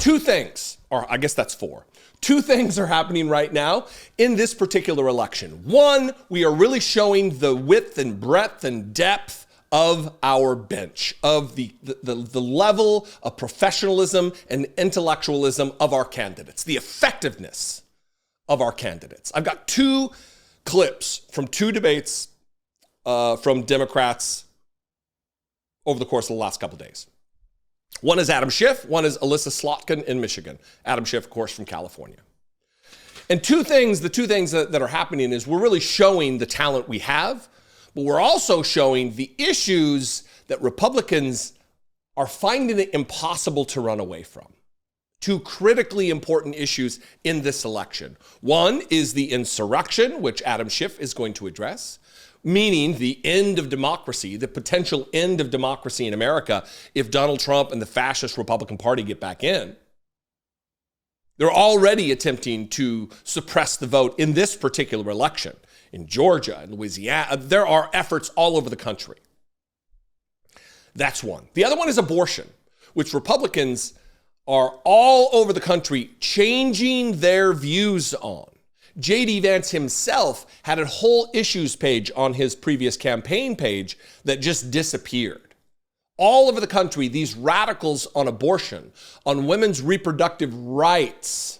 two things, or I guess that's four. Two things are happening right now in this particular election. One, we are really showing the width and breadth and depth of our bench, of the level of professionalism and intellectualism of our candidates, the effectiveness of our candidates. I've got two clips from two debates from Democrats over the course of the last couple of days. One is Adam Schiff, one is Elissa Slotkin in Michigan. Adam Schiff, of course, from California. And the two things that are happening is we're really showing the talent we have, but we're also showing the issues that Republicans are finding it impossible to run away from. Two critically important issues in this election. One is the insurrection, which Adam Schiff is going to address, meaning the end of democracy, the potential end of democracy in America if Donald Trump and the fascist Republican Party get back in. They're already attempting to suppress the vote in this particular election. In Georgia and Louisiana, there are efforts all over the country. That's one. The other one is abortion, which Republicans are all over the country changing their views on. J.D. Vance himself had a whole issues page on his previous campaign page that just disappeared. All over the country, these radicals on abortion, on women's reproductive rights,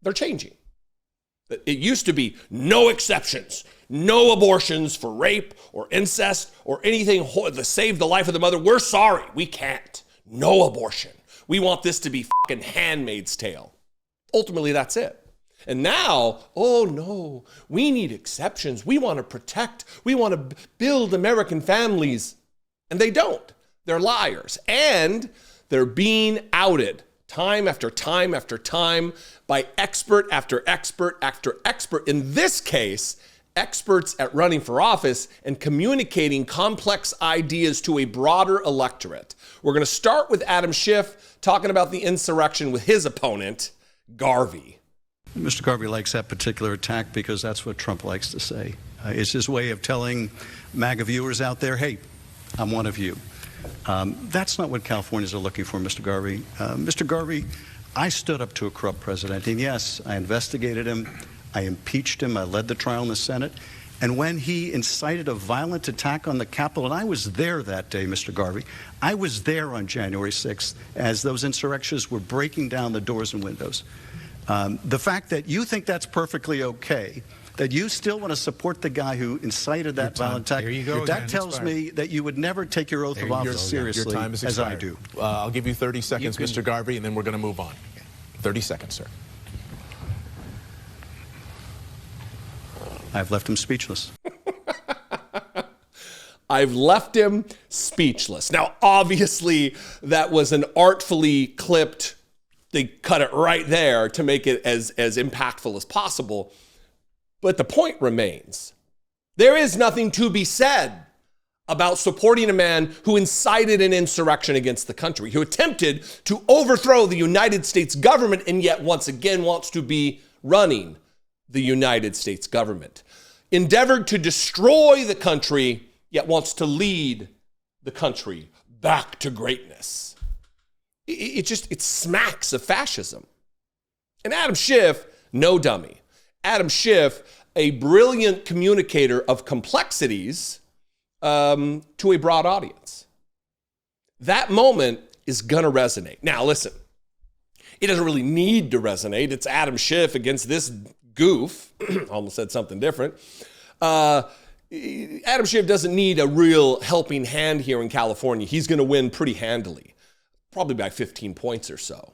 they're changing. It used to be no exceptions, no abortions for rape or incest or anything to save the life of the mother. We're sorry, we can't. No abortion. We want this to be fucking Handmaid's Tale. Ultimately, that's it. And now, oh no, we need exceptions. We want to protect. We want to build American families. And they don't. They're liars. And they're being outed time after time after time by expert after expert after expert. In this case, experts at running for office and communicating complex ideas to a broader electorate. We're going to start with Adam Schiff talking about the insurrection with his opponent, Garvey. Mr. Garvey likes that particular attack because that's what Trump likes to say. It's his way of telling MAGA viewers out there, hey, I'm one of you. That's not what Californians are looking for, Mr. Garvey. Mr. Garvey, I stood up to a corrupt president, and yes, I investigated him, I impeached him, I led the trial in the Senate, and when he incited a violent attack on the Capitol, and I was there that day, Mr. Garvey, I was there on January 6th as those insurrectionists were breaking down the doors and windows. The fact that you think that's perfectly okay, that you still want to support the guy who incited that violent attack, that tells me that you would never take your oath of office seriously, as I do. I'll give you 30 seconds, Mr. Garvey, and then we're going to move on. 30 seconds, sir. I've left him speechless. I've left him speechless. Now, obviously, that was an artfully clipped. They cut it right there to make it as impactful as possible. But the point remains. There is nothing to be said about supporting a man who incited an insurrection against the country, who attempted to overthrow the United States government and yet once again wants to be running the United States government. Endeavored to destroy the country, yet wants to lead the country back to greatness. It smacks of fascism. And Adam Schiff, no dummy. Adam Schiff, a brilliant communicator of complexities to a broad audience. That moment is going to resonate. Now, listen, it doesn't really need to resonate. It's Adam Schiff against this goof. Almost said something different. Adam Schiff doesn't need a real helping hand here in California. He's going to win pretty handily. Probably by 15 points or so.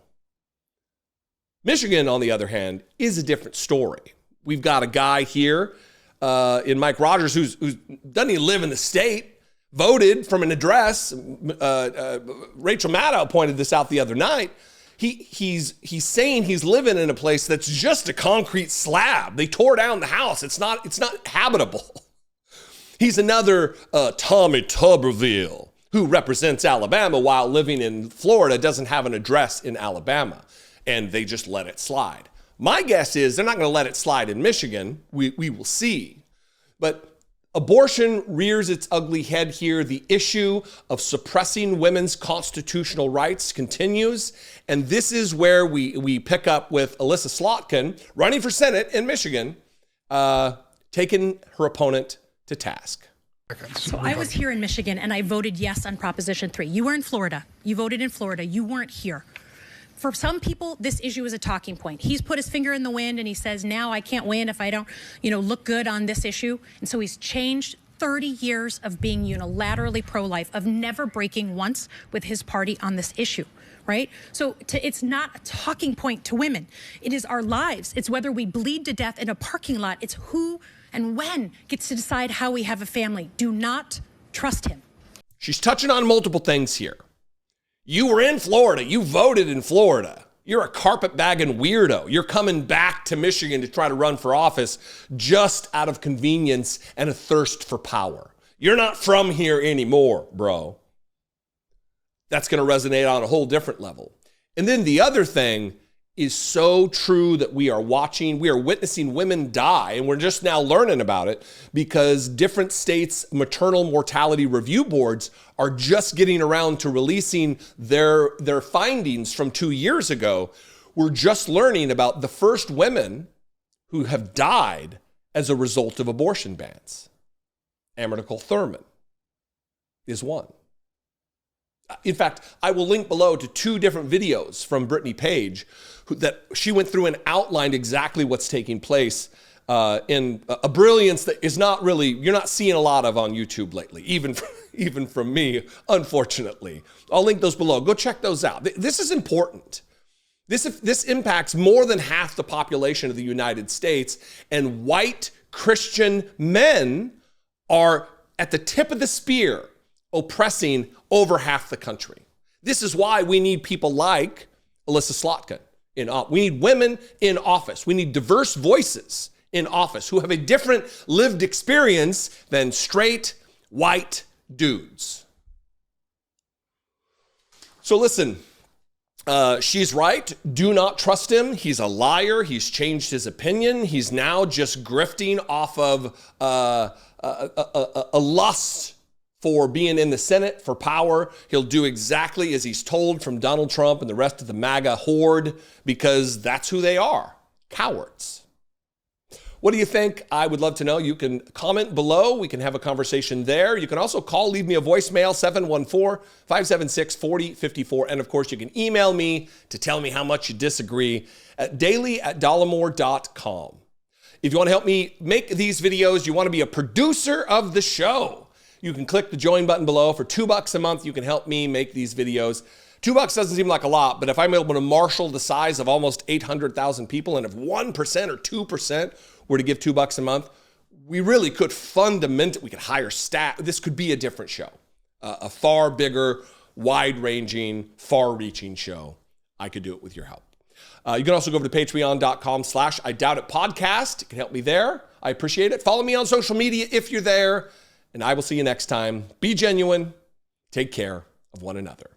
Michigan, on the other hand, is a different story. We've got a guy here in Mike Rogers who doesn't even live in the state, voted from an address. Rachel Maddow pointed this out the other night. He's saying he's living in a place that's just a concrete slab. They tore down the house. It's not habitable. He's another Tommy Tuberville, who represents Alabama while living in Florida, doesn't have an address in Alabama, and they just let it slide. My guess is they're not going to let it slide in Michigan. We will see. But Abortion rears its ugly head here. The issue of suppressing women's constitutional rights continues. And this is where we pick up with Elissa Slotkin, running for Senate in Michigan, taking her opponent to task. So I was here in Michigan and I voted yes on Proposition 3. You were in Florida. You voted in Florida. You weren't here. For some people, this issue is a talking point. He's put his finger in the wind and he says, now I can't win if I don't, look good on this issue. And so he's changed 30 years of being unilaterally pro-life, of never breaking once with his party on this issue, right? So it's not a talking point to women. It is our lives. It's whether we bleed to death in a parking lot. It's who and when gets to decide how we have a family. Do not trust him. She's touching on multiple things here. You were in Florida. You voted in Florida. You're a carpetbagging weirdo. You're coming back to Michigan to try to run for office just out of convenience and a thirst for power. You're not from here anymore, bro. That's going to resonate on a whole different level. And then the other thing is so true that we are witnessing women die, and we're just now learning about it because different states' maternal mortality review boards are just getting around to releasing their findings from 2 years ago. We're just learning about the first women who have died as a result of abortion bans. Amrita Thurman is one. In fact, I will link below to 2 different videos from Brittany Page that she went through and outlined exactly what's taking place in a brilliance that is not really, you're not seeing a lot of on YouTube lately, even from me, unfortunately. I'll link those below. Go check those out. This is important. This impacts more than half the population of the United States, and white Christian men are at the tip of the spear oppressing over half the country. This is why we need people like Elissa Slotkin in office. We need women in office. We need diverse voices in office who have a different lived experience than straight white dudes. So listen, she's right. Do not trust him. He's a liar. He's changed his opinion. He's now just grifting off of a lust for being in the Senate, for power. He'll do exactly as he's told from Donald Trump and the rest of the MAGA horde because that's who they are, cowards. What do you think? I would love to know. You can comment below. We can have a conversation there. You can also call, leave me a voicemail, 714-576-4054. And of course, you can email me to tell me how much you disagree at daily@dollemore.com. If you want to help me make these videos, you want to be a producer of the show, you can click the join button below. For $2 a month, you can help me make these videos. $2 doesn't seem like a lot, but if I'm able to marshal the size of almost 800,000 people, and if 1% or 2% were to give $2 a month, we really could we could hire staff. This could be a different show, a far bigger, wide-ranging, far-reaching show. I could do it with your help. You can also go over to patreon.com/IDoubtItPodcast. You can help me there. I appreciate it. Follow me on social media if you're there. And I will see you next time. Be genuine. Take care of one another.